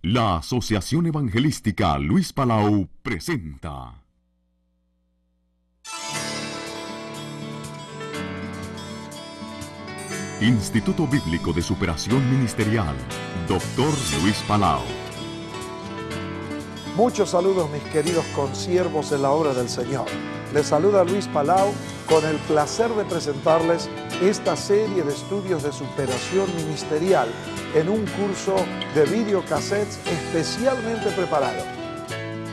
La Asociación Evangelística Luis Palau presenta Instituto Bíblico de Superación Ministerial, Dr. Luis Palau. Muchos saludos, mis queridos consiervos en la obra del Señor. Les saluda Luis Palau con el placer de presentarles esta serie de estudios de superación ministerial en un curso de videocassettes especialmente preparado.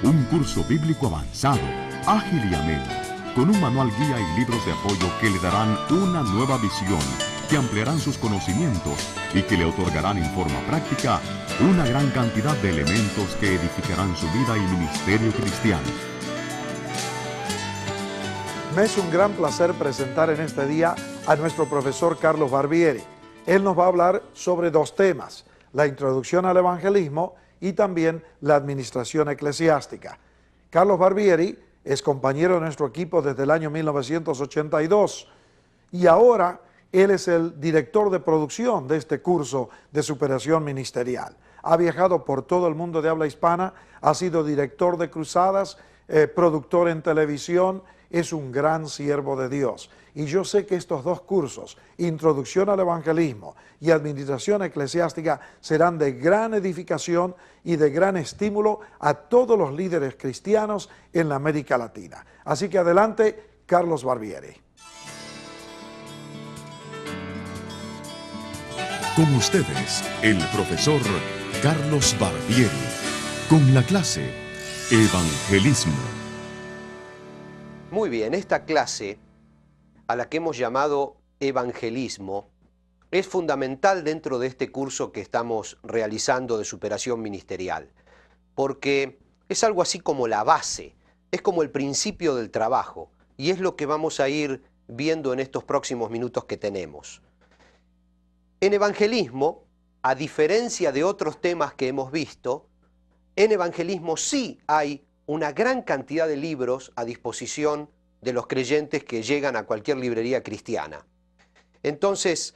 Un curso bíblico avanzado, ágil y ameno, con un manual guía y libros de apoyo que le darán una nueva visión, que ampliarán sus conocimientos y que le otorgarán en forma práctica una gran cantidad de elementos que edificarán su vida y ministerio cristiano. Me es un gran placer presentar en este día a nuestro profesor Carlos Barbieri. Él nos va a hablar sobre dos temas: la introducción al evangelismo y también la administración eclesiástica. Carlos Barbieri es compañero de nuestro equipo desde el año 1982 y ahora él es el director de producción de este curso de superación ministerial. Ha viajado por todo el mundo de habla hispana, ha sido director de cruzadas, productor en televisión. Es un gran siervo de Dios. Y yo sé que estos dos cursos, Introducción al Evangelismo y Administración Eclesiástica, serán de gran edificación y de gran estímulo a todos los líderes cristianos en la América Latina. Así que adelante, Carlos Barbieri. Con ustedes, el profesor Carlos Barbieri, con la clase Evangelismo. Muy bien, esta clase, a la que hemos llamado evangelismo, es fundamental dentro de este curso que estamos realizando de superación ministerial, porque es algo así como la base, es como el principio del trabajo, y es lo que vamos a ir viendo en estos próximos minutos que tenemos. En evangelismo, a diferencia de otros temas que hemos visto, en evangelismo sí hay una gran cantidad de libros a disposición de los creyentes que llegan a cualquier librería cristiana. Entonces,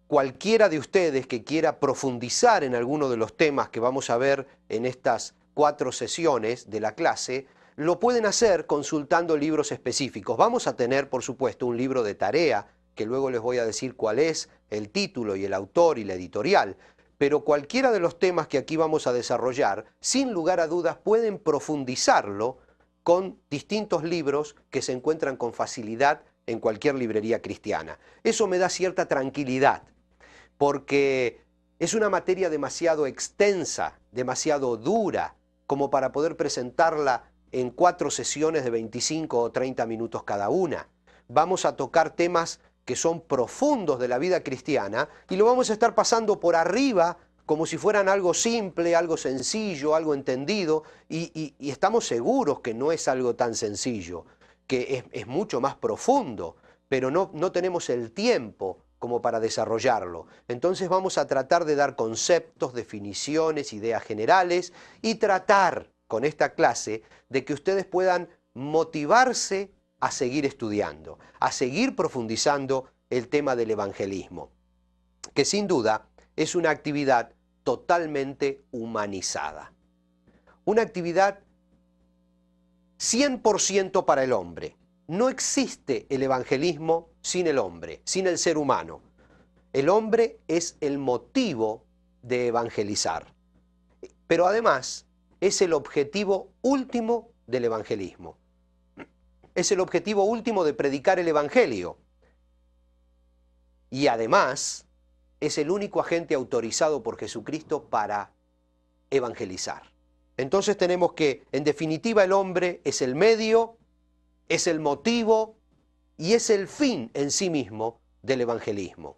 cualquiera de ustedes que quiera profundizar en alguno de los temas que vamos a ver en estas 4 sesiones de la clase, lo pueden hacer consultando libros específicos. Vamos a tener, por supuesto, un libro de tarea, que luego les voy a decir cuál es, el título y el autor y la editorial. Pero cualquiera de los temas que aquí vamos a desarrollar, sin lugar a dudas, pueden profundizarlo con distintos libros que se encuentran con facilidad en cualquier librería cristiana. Eso me da cierta tranquilidad, porque es una materia demasiado extensa, demasiado dura, como para poder presentarla en 4 sesiones de 25 o 30 minutos cada una. Vamos a tocar temas que son profundos de la vida cristiana y lo vamos a estar pasando por arriba como si fueran algo simple, algo sencillo, algo entendido, y estamos seguros que no es algo tan sencillo, que es mucho más profundo, pero no tenemos el tiempo como para desarrollarlo. Entonces vamos a tratar de dar conceptos, definiciones, ideas generales y tratar con esta clase de que ustedes puedan motivarse a seguir estudiando, a seguir profundizando el tema del evangelismo, que sin duda es una actividad totalmente humanizada. Una actividad 100% para el hombre. No existe el evangelismo sin el hombre, sin el ser humano. El hombre es el motivo de evangelizar, pero además es el objetivo último del evangelismo. Es el objetivo último de predicar el evangelio. Y además es el único agente autorizado por Jesucristo para evangelizar. Entonces tenemos que, en definitiva, el hombre es el medio, es el motivo y es el fin en sí mismo del evangelismo.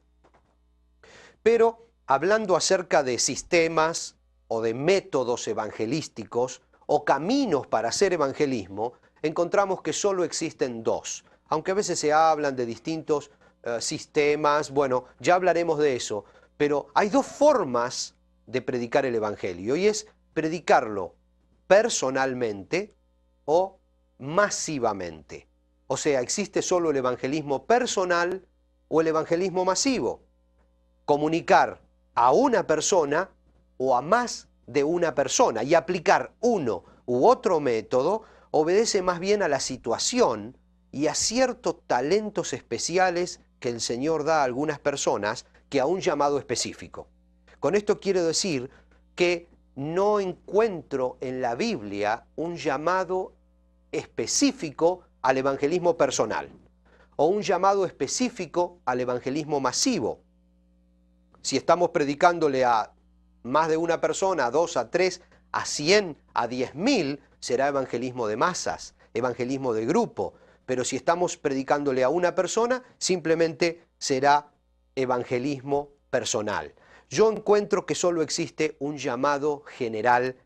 Pero hablando acerca de sistemas o de métodos evangelísticos o caminos para hacer evangelismo, encontramos que solo existen 2. Aunque a veces se hablan de distintos sistemas, bueno, ya hablaremos de eso, pero hay 2 formas de predicar el evangelio, y es predicarlo personalmente o masivamente. O sea, existe solo el evangelismo personal o el evangelismo masivo. Comunicar a una persona o a más de una persona, y aplicar uno u otro método obedece más bien a la situación y a ciertos talentos especiales que el Señor da a algunas personas que a un llamado específico. Con esto quiero decir que no encuentro en la Biblia un llamado específico al evangelismo personal o un llamado específico al evangelismo masivo. Si estamos predicándole a más de una persona, a 2, a 3, a 100, a 10.000, será evangelismo de masas, evangelismo de grupo. Pero si estamos predicándole a una persona, simplemente será evangelismo personal. Yo encuentro que solo existe un llamado general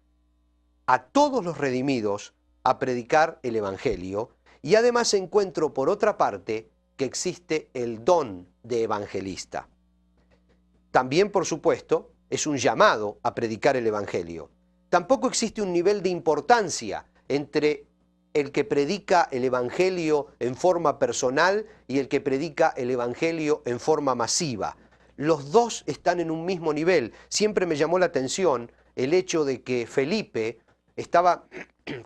a todos los redimidos a predicar el Evangelio, y además encuentro por otra parte que existe el don de evangelista. También, por supuesto, es un llamado a predicar el Evangelio. Tampoco existe un nivel de importancia entre el que predica el Evangelio en forma personal y el que predica el Evangelio en forma masiva. Los dos están en un mismo nivel. Siempre me llamó la atención el hecho de que Felipe estaba,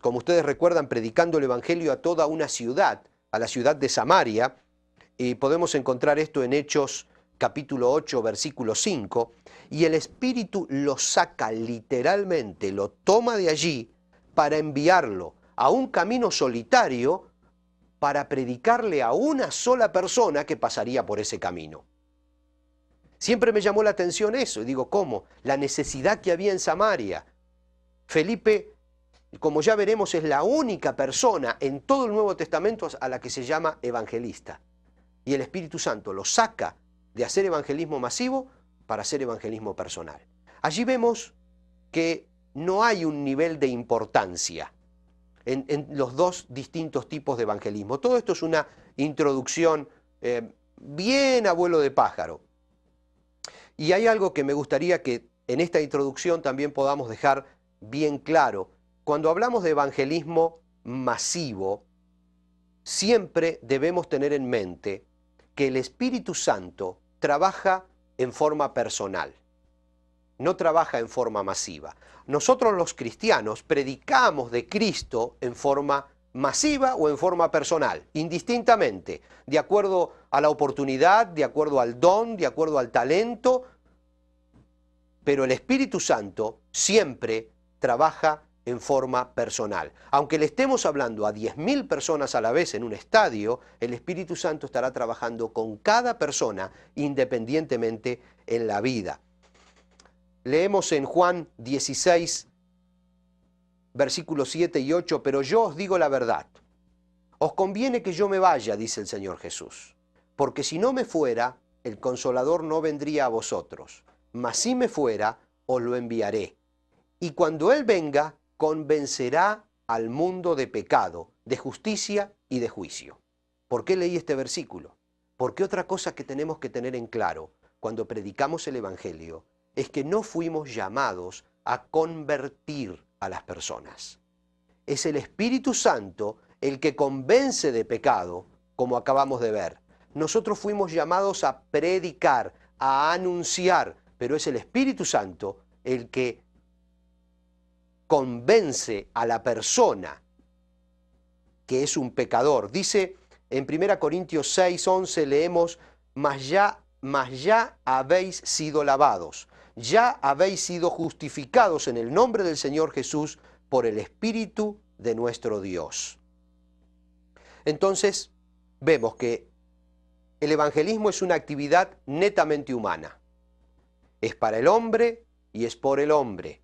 como ustedes recuerdan, predicando el Evangelio a toda una ciudad, a la ciudad de Samaria, y podemos encontrar esto en Hechos capítulo 8, versículo 5, y el Espíritu lo saca literalmente, lo toma de allí para enviarlo a un camino solitario para predicarle a una sola persona que pasaría por ese camino. Siempre me llamó la atención eso, y digo, ¿cómo? La necesidad que había en Samaria. Felipe, como ya veremos, es la única persona en todo el Nuevo Testamento a la que se llama evangelista. Y el Espíritu Santo lo saca de hacer evangelismo masivo para hacer evangelismo personal. Allí vemos que no hay un nivel de importancia en los dos distintos tipos de evangelismo. Todo esto es una introducción bien a vuelo de pájaro. Y hay algo que me gustaría que en esta introducción también podamos dejar bien claro. Cuando hablamos de evangelismo masivo, siempre debemos tener en mente que el Espíritu Santo trabaja en forma personal, no trabaja en forma masiva. Nosotros los cristianos predicamos de Cristo en forma masiva o en forma personal, indistintamente, de acuerdo a la oportunidad, de acuerdo al don, de acuerdo al talento, pero el Espíritu Santo siempre trabaja en forma personal. Aunque le estemos hablando a 10.000 personas a la vez en un estadio, el Espíritu Santo estará trabajando con cada persona independientemente en la vida. Leemos en Juan 16, versículos 7 y 8, pero yo os digo la verdad. Os conviene que yo me vaya, dice el Señor Jesús, porque si no me fuera, el Consolador no vendría a vosotros, mas si me fuera, os lo enviaré. Y cuando Él venga, convencerá al mundo de pecado, de justicia y de juicio. ¿Por qué leí este versículo? Porque otra cosa que tenemos que tener en claro cuando predicamos el Evangelio es que no fuimos llamados a convertir a las personas. Es el Espíritu Santo el que convence de pecado, como acabamos de ver. Nosotros fuimos llamados a predicar, a anunciar, pero es el Espíritu Santo el que convence a la persona que es un pecador. Dice en 1 Corintios 6, 11, leemos, mas ya habéis sido lavados, ya habéis sido justificados en el nombre del Señor Jesús por el Espíritu de nuestro Dios. Entonces, vemos que el evangelismo es una actividad netamente humana. Es para el hombre y es por el hombre.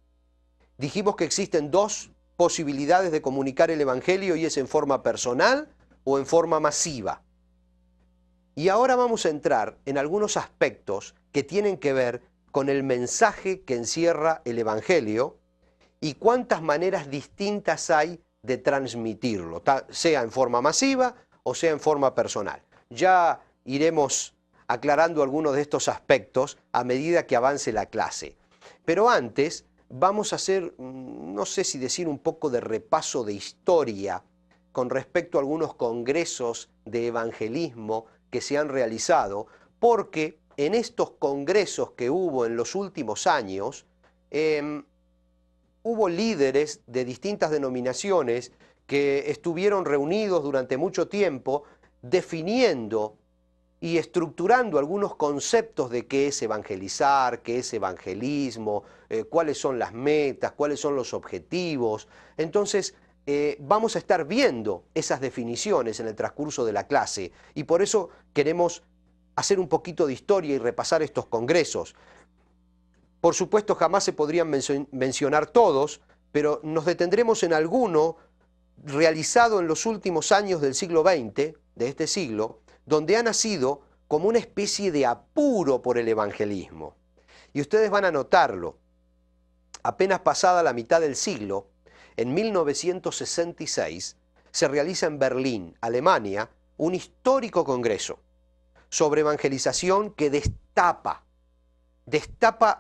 Dijimos que existen dos posibilidades de comunicar el Evangelio y es en forma personal o en forma masiva. Y ahora vamos a entrar en algunos aspectos que tienen que ver con el mensaje que encierra el Evangelio y cuántas maneras distintas hay de transmitirlo, sea en forma masiva o sea en forma personal. Ya iremos aclarando algunos de estos aspectos a medida que avance la clase. Pero antes vamos a hacer, no sé si decir un poco de repaso de historia con respecto a algunos congresos de evangelismo que se han realizado, porque en estos congresos que hubo en los últimos años, hubo líderes de distintas denominaciones que estuvieron reunidos durante mucho tiempo definiendo y estructurando algunos conceptos de qué es evangelizar, qué es evangelismo, cuáles son las metas, cuáles son los objetivos. Entonces, vamos a estar viendo esas definiciones en el transcurso de la clase y por eso queremos hacer un poquito de historia y repasar estos congresos. Por supuesto, jamás se podrían mencionar todos, pero nos detendremos en alguno realizado en los últimos años del siglo XX, de este siglo, donde ha nacido como una especie de apuro por el evangelismo. Y ustedes van a notarlo. Apenas pasada la mitad del siglo, en 1966, se realiza en Berlín, Alemania, un histórico congreso sobre evangelización que destapa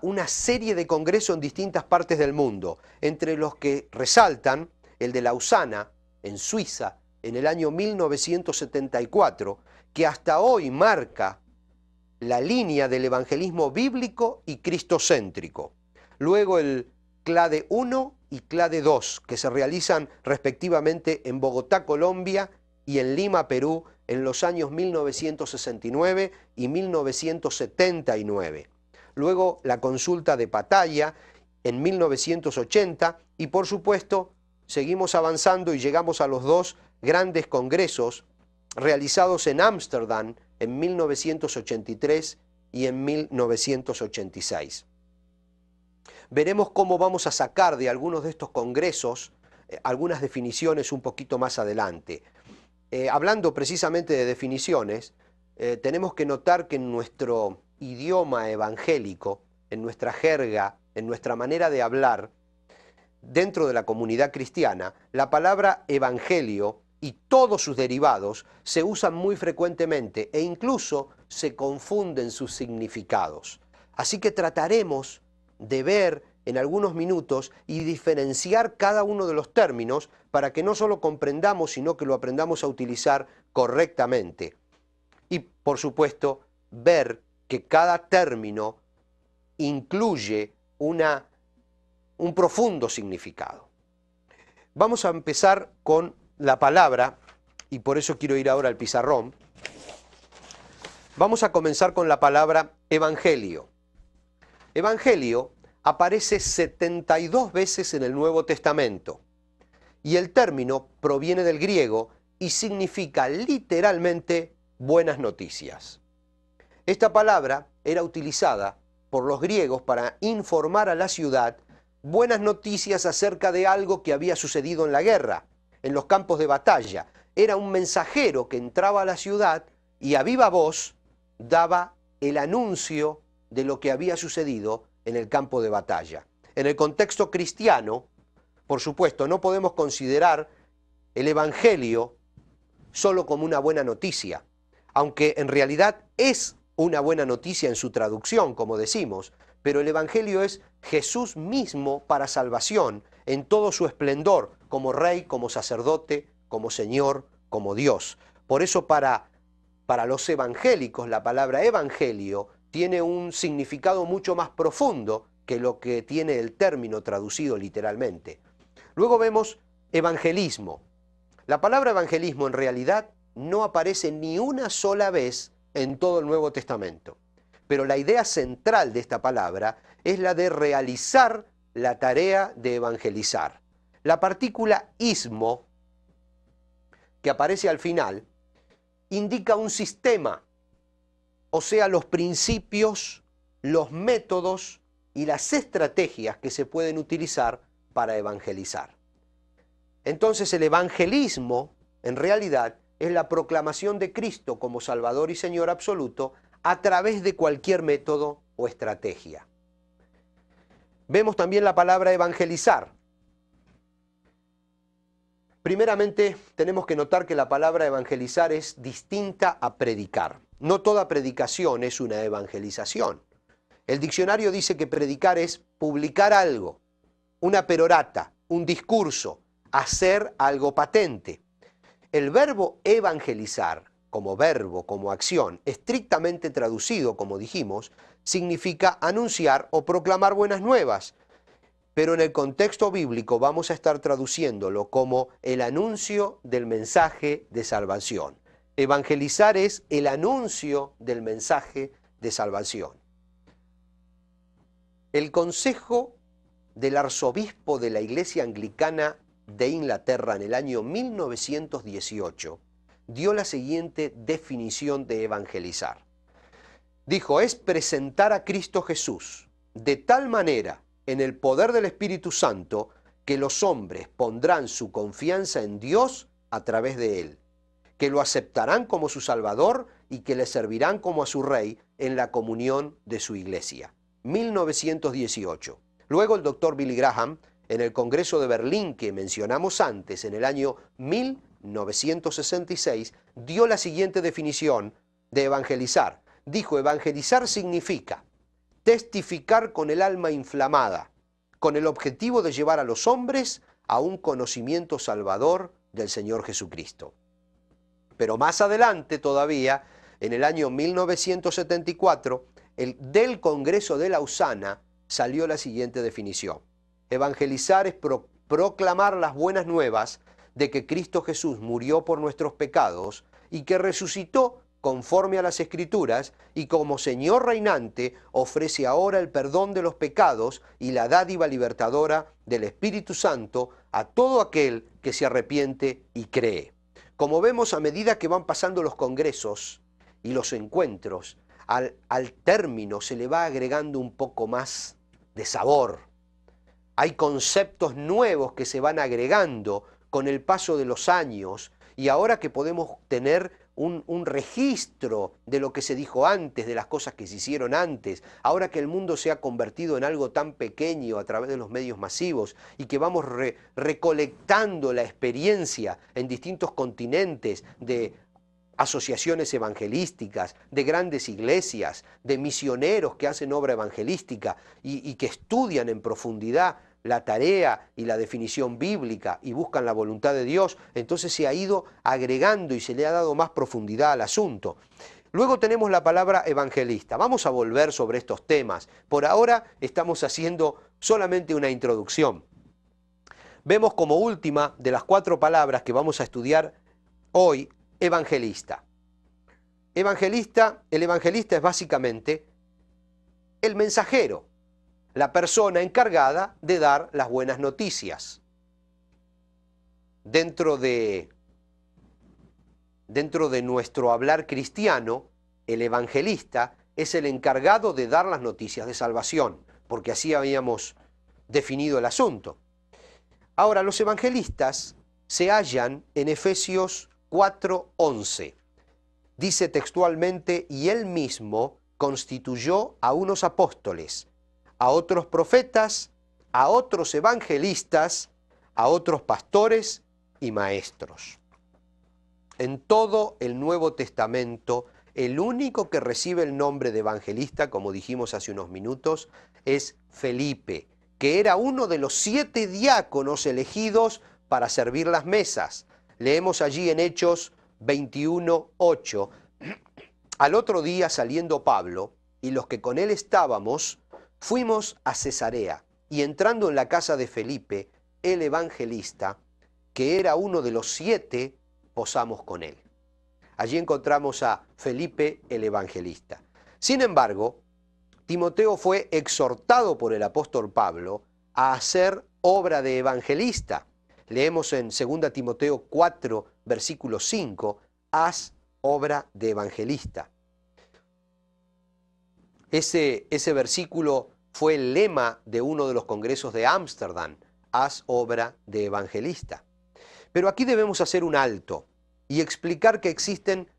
una serie de congresos en distintas partes del mundo, entre los que resaltan el de Lausana, en Suiza, en el año 1974, que hasta hoy marca la línea del evangelismo bíblico y cristocéntrico. Luego el CLADE I y CLADE II, que se realizan respectivamente en Bogotá, Colombia, y en Lima, Perú, en los años 1969 y 1979. Luego la consulta de Pattaya en 1980 y por supuesto seguimos avanzando y llegamos a los dos grandes congresos realizados en Ámsterdam en 1983 y en 1986. Veremos cómo vamos a sacar de algunos de estos congresos algunas definiciones un poquito más adelante. Hablando precisamente de definiciones, tenemos que notar que en nuestro idioma evangélico, en nuestra jerga, en nuestra manera de hablar, dentro de la comunidad cristiana, la palabra evangelio y todos sus derivados se usan muy frecuentemente e incluso se confunden sus significados. Así que trataremos de ver en algunos minutos y diferenciar cada uno de los términos para que no solo comprendamos, sino que lo aprendamos a utilizar correctamente. Y, por supuesto, ver que cada término incluye un profundo significado. Vamos a empezar con la palabra, y por eso quiero ir ahora al pizarrón. Vamos a comenzar con la palabra evangelio. Evangelio aparece 72 veces en el Nuevo Testamento y el término proviene del griego y significa literalmente buenas noticias. Esta palabra era utilizada por los griegos para informar a la ciudad buenas noticias acerca de algo que había sucedido en la guerra, en los campos de batalla. Era un mensajero que entraba a la ciudad y a viva voz daba el anuncio de lo que había sucedido en el campo de batalla. En el contexto cristiano, por supuesto, no podemos considerar el Evangelio solo como una buena noticia, aunque en realidad es una buena noticia en su traducción, como decimos, pero el Evangelio es Jesús mismo para salvación, en todo su esplendor, como Rey, como sacerdote, como Señor, como Dios. Por eso para los evangélicos la palabra evangelio tiene un significado mucho más profundo que lo que tiene el término traducido literalmente. Luego vemos evangelismo. La palabra evangelismo en realidad no aparece ni una sola vez en todo el Nuevo Testamento. Pero la idea central de esta palabra es la de realizar la tarea de evangelizar. La partícula ismo, que aparece al final, indica un sistema, o sea, los principios, los métodos y las estrategias que se pueden utilizar para evangelizar. Entonces el evangelismo, en realidad, es la proclamación de Cristo como Salvador y Señor absoluto a través de cualquier método o estrategia. Vemos también la palabra evangelizar. Primeramente, tenemos que notar que la palabra evangelizar es distinta a predicar. No toda predicación es una evangelización. El diccionario dice que predicar es publicar algo, una perorata, un discurso, hacer algo patente. El verbo evangelizar, como verbo, como acción, estrictamente traducido, como dijimos, significa anunciar o proclamar buenas nuevas. pero en el contexto bíblico vamos a estar traduciéndolo como el anuncio del mensaje de salvación. Evangelizar es el anuncio del mensaje de salvación. El consejo del arzobispo de la Iglesia Anglicana de Inglaterra en el año 1918 dio la siguiente definición de evangelizar. Dijo, es presentar a Cristo Jesús de tal manera en el poder del Espíritu Santo que los hombres pondrán su confianza en Dios a través de Él, que lo aceptarán como su Salvador y que le servirán como a su Rey en la comunión de su Iglesia. 1918. Luego el doctor Billy Graham, en el Congreso de Berlín que mencionamos antes, en el año 1966, dio la siguiente definición de evangelizar. Dijo, evangelizar significa testificar con el alma inflamada, con el objetivo de llevar a los hombres a un conocimiento salvador del Señor Jesucristo. Pero más adelante todavía, en el año 1974, del Congreso de Lausana salió la siguiente definición. Evangelizar es proclamar las buenas nuevas de que Cristo Jesús murió por nuestros pecados y que resucitó conforme a las Escrituras y como Señor reinante ofrece ahora el perdón de los pecados y la dádiva libertadora del Espíritu Santo a todo aquel que se arrepiente y cree. Como vemos, a medida que van pasando los congresos y los encuentros, al término se le va agregando un poco más de sabor. Hay conceptos nuevos que se van agregando con el paso de los años y ahora que podemos tener un registro de lo que se dijo antes, de las cosas que se hicieron antes, ahora que el mundo se ha convertido en algo tan pequeño a través de los medios masivos y que vamos recolectando la experiencia en distintos continentes de asociaciones evangelísticas, de grandes iglesias, de misioneros que hacen obra evangelística y que estudian en profundidad la tarea y la definición bíblica y buscan la voluntad de Dios, entonces se ha ido agregando y se le ha dado más profundidad al asunto. Luego tenemos la palabra evangelista. Vamos a volver sobre estos temas. Por ahora estamos haciendo solamente una introducción. Vemos como última de las 4 palabras que vamos a estudiar hoy, evangelista. El evangelista es básicamente el mensajero, la persona encargada de dar las buenas noticias. Dentro de nuestro hablar cristiano, el evangelista es el encargado de dar las noticias de salvación, porque así habíamos definido el asunto. Ahora, los evangelistas se hallan en Efesios 4:11. Dice textualmente, y él mismo constituyó a unos apóstoles, a otros profetas, a otros evangelistas, a otros pastores y maestros. En todo el Nuevo Testamento, el único que recibe el nombre de evangelista, como dijimos hace unos minutos, es Felipe, que era uno de los 7 diáconos elegidos para servir las mesas. Leemos allí en Hechos 21:8, al otro día saliendo Pablo y los que con él estábamos, fuimos a Cesarea y entrando en la casa de Felipe, el evangelista, que era uno de los 7, posamos con él. Allí encontramos a Felipe el evangelista. Sin embargo, Timoteo fue exhortado por el apóstol Pablo a hacer obra de evangelista. Leemos en 2 Timoteo 4, versículo 5, haz obra de evangelista. Ese versículo fue el lema de uno de los congresos de Ámsterdam, haz obra de evangelista. Pero aquí debemos hacer un alto y explicar que existen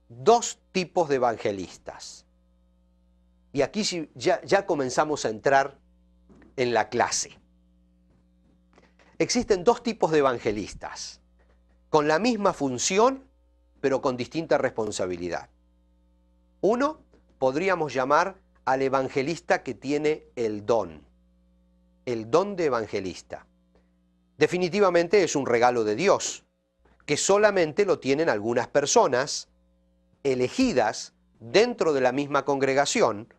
2 tipos de evangelistas. Y aquí ya comenzamos a entrar en la clase. Existen 2 tipos de evangelistas, con la misma función, pero con distinta responsabilidad. Uno podríamos llamar al evangelista que tiene el don de evangelista. Definitivamente es un regalo de Dios, que solamente lo tienen algunas personas elegidas dentro de la misma congregación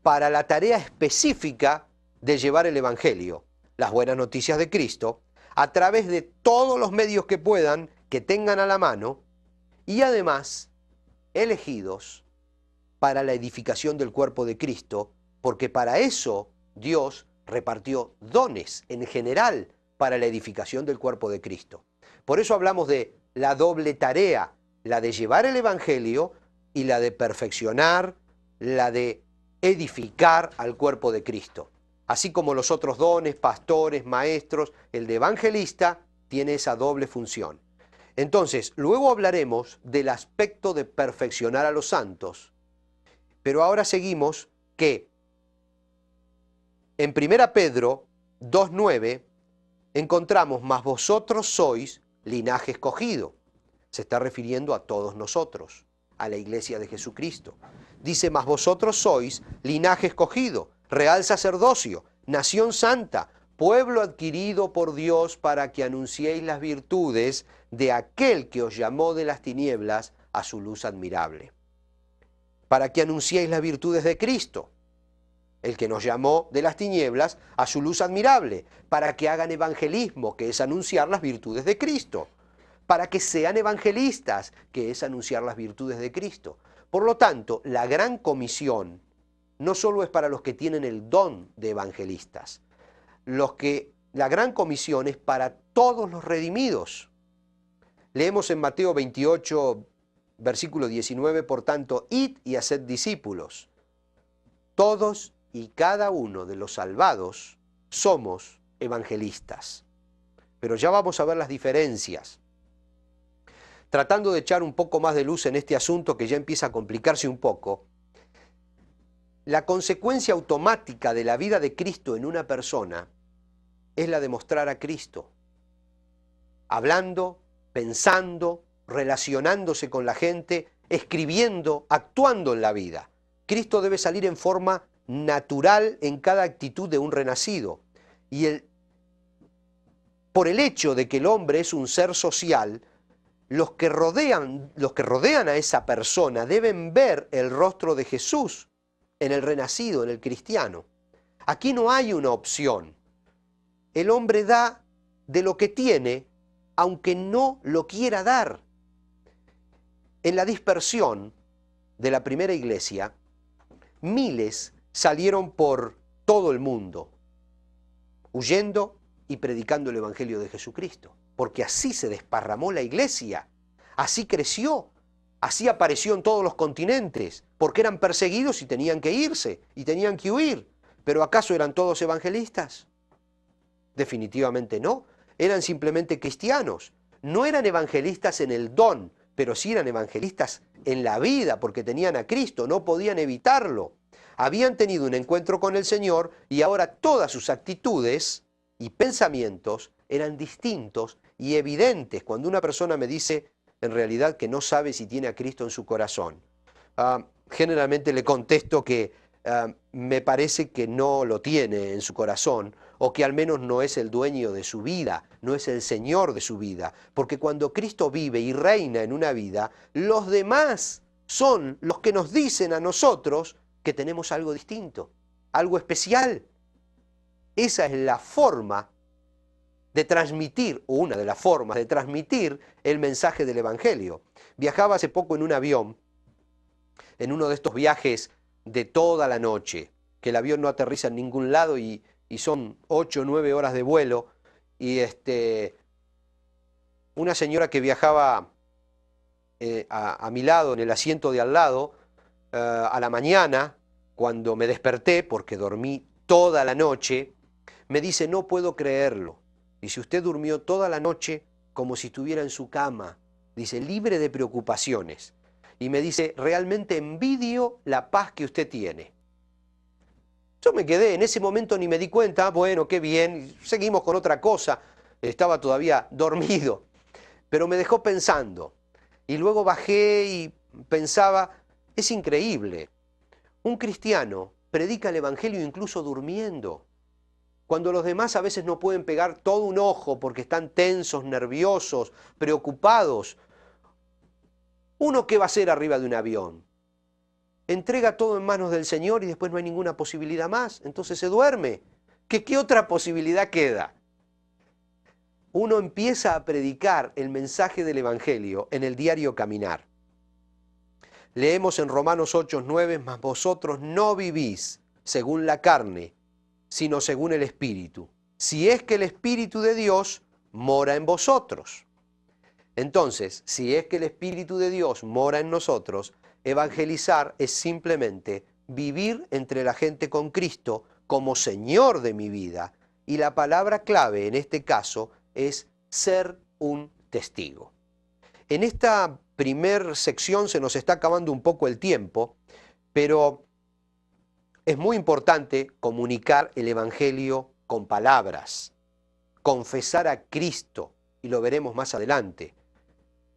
para la tarea específica de llevar el evangelio las buenas noticias de Cristo, a través de todos los medios que puedan, que tengan a la mano, y además elegidos para la edificación del cuerpo de Cristo, porque para eso Dios repartió dones en general para la edificación del cuerpo de Cristo. Por eso hablamos de la doble tarea, la de llevar el Evangelio y la de perfeccionar, la de edificar al cuerpo de Cristo. Así como los otros dones, pastores, maestros, el de evangelista tiene esa doble función. Entonces, luego hablaremos del aspecto de perfeccionar a los santos, pero ahora seguimos que en 1 Pedro 2:9 encontramos, mas vosotros sois linaje escogido. Se está refiriendo a todos nosotros, a la iglesia de Jesucristo. Dice, mas vosotros sois linaje escogido, real sacerdocio, nación santa, pueblo adquirido por Dios para que anunciéis las virtudes de aquel que os llamó de las tinieblas a su luz admirable. Para que anunciéis las virtudes de Cristo, el que nos llamó de las tinieblas a su luz admirable, para que hagan evangelismo, que es anunciar las virtudes de Cristo, para que sean evangelistas, que es anunciar las virtudes de Cristo. Por lo tanto, la gran comisión no solo es para los que tienen el don de evangelistas, la gran comisión es para todos los redimidos. Leemos en Mateo 28, versículo 19, por tanto, id y haced discípulos. Todos y cada uno de los salvados somos evangelistas. Pero ya vamos a ver las diferencias. Tratando de echar un poco más de luz en este asunto que ya empieza a complicarse un poco, la consecuencia automática de la vida de Cristo en una persona es la de mostrar a Cristo, hablando, pensando, relacionándose con la gente, escribiendo, actuando en la vida. Cristo debe salir en forma natural en cada actitud de un renacido. Y por el hecho de que el hombre es un ser social, los que rodean a esa persona deben ver el rostro de Jesús en el renacido, en el cristiano. Aquí no hay una opción. El hombre da de lo que tiene, aunque no lo quiera dar. En la dispersión de la primera iglesia, miles salieron por todo el mundo, huyendo y predicando el Evangelio de Jesucristo, porque así se desparramó la iglesia, así creció, así apareció en todos los continentes, porque eran perseguidos y tenían que irse, y tenían que huir. ¿Pero acaso eran todos evangelistas? Definitivamente no, eran simplemente cristianos. No eran evangelistas en el don, pero sí eran evangelistas en la vida, porque tenían a Cristo, no podían evitarlo. Habían tenido un encuentro con el Señor y ahora todas sus actitudes y pensamientos eran distintos y evidentes. Cuando una persona me dice en realidad que no sabe si tiene a Cristo en su corazón, generalmente le contesto que me parece que no lo tiene en su corazón, o que al menos no es el dueño de su vida, no es el Señor de su vida, porque cuando Cristo vive y reina en una vida, los demás son los que nos dicen a nosotros que tenemos algo distinto, algo especial. Esa es la forma de transmitir, o una de las formas de transmitir el mensaje del Evangelio. Viajaba hace poco en un avión, en uno de estos viajes de toda la noche, que el avión no aterriza en ningún lado y son 8 o 9 horas de vuelo, y una señora que viajaba a mi lado, en el asiento de al lado, a la mañana, cuando me desperté, porque dormí toda la noche, me dice, no puedo creerlo. Dice, usted durmió toda la noche como si estuviera en su cama, dice, libre de preocupaciones. Y me dice, realmente envidio la paz que usted tiene. Yo me quedé, en ese momento ni me di cuenta, bueno, qué bien, seguimos con otra cosa, estaba todavía dormido, pero me dejó pensando. Y luego bajé y pensaba, es increíble, un cristiano predica el Evangelio incluso durmiendo, cuando los demás a veces no pueden pegar todo un ojo porque están tensos, nerviosos, preocupados. ¿Uno qué va a hacer arriba de un avión? Entrega todo en manos del Señor y después no hay ninguna posibilidad más, entonces se duerme. ¿Qué otra posibilidad queda? Uno empieza a predicar el mensaje del Evangelio en el diario caminar. Leemos en Romanos 8:9, mas vosotros no vivís según la carne, sino según el Espíritu. Si es que el Espíritu de Dios mora en vosotros. Entonces, si es que el Espíritu de Dios mora en nosotros, evangelizar es simplemente vivir entre la gente con Cristo como Señor de mi vida. Y la palabra clave en este caso es ser un testigo. En esta primer sección se nos está acabando un poco el tiempo, pero es muy importante comunicar el Evangelio con palabras, confesar a Cristo, y lo veremos más adelante.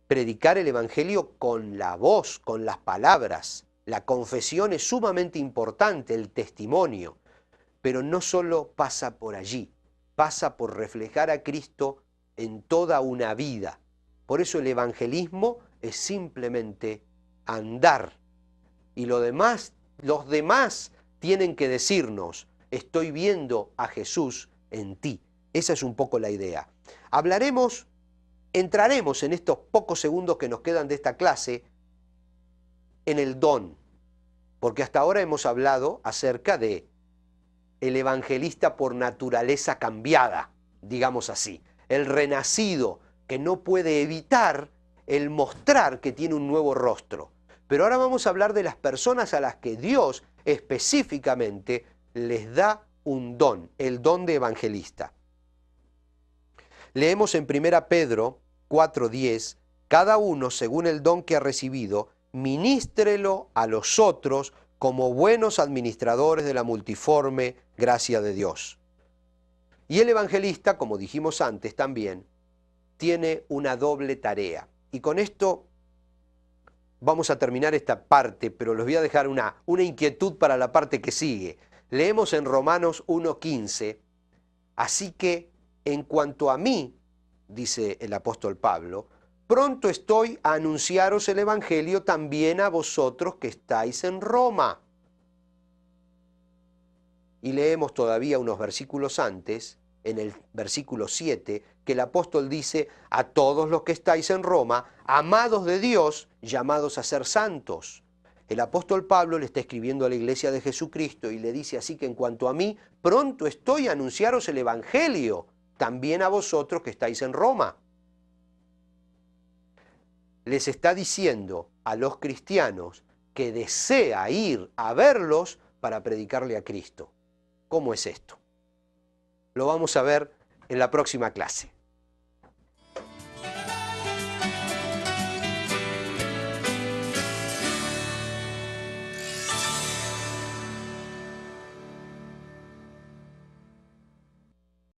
Predicar el Evangelio con la voz, con las palabras. La confesión es sumamente importante, el testimonio, pero no solo pasa por allí, pasa por reflejar a Cristo en toda una vida. Por eso el evangelismo es simplemente andar. Y los demás tienen que decirnos, estoy viendo a Jesús en ti. Esa es un poco la idea. Entraremos en estos pocos segundos que nos quedan de esta clase en el don, porque hasta ahora hemos hablado acerca de el evangelista por naturaleza cambiada, digamos así, el renacido que no puede evitar el mostrar que tiene un nuevo rostro. Pero ahora vamos a hablar de las personas a las que Dios específicamente les da un don, el don de evangelista. Leemos en 1 Pedro 4:10, cada uno según el don que ha recibido, ministrelo a los otros como buenos administradores de la multiforme gracia de Dios. Y el evangelista, como dijimos antes también, tiene una doble tarea. Y con esto vamos a terminar esta parte, pero les voy a dejar una inquietud para la parte que sigue. Leemos en Romanos 1:15, así que en cuanto a mí, dice el apóstol Pablo, pronto estoy a anunciaros el evangelio también a vosotros que estáis en Roma. Y leemos todavía unos versículos antes, en el versículo 7, que el apóstol dice, a todos los que estáis en Roma, amados de Dios, llamados a ser santos. El apóstol Pablo le está escribiendo a la iglesia de Jesucristo y le dice así que en cuanto a mí, pronto estoy a anunciaros el evangelio, también a vosotros que estáis en Roma. Les está diciendo a los cristianos que desea ir a verlos para predicarle a Cristo. ¿Cómo es esto? Lo vamos a ver en la próxima clase.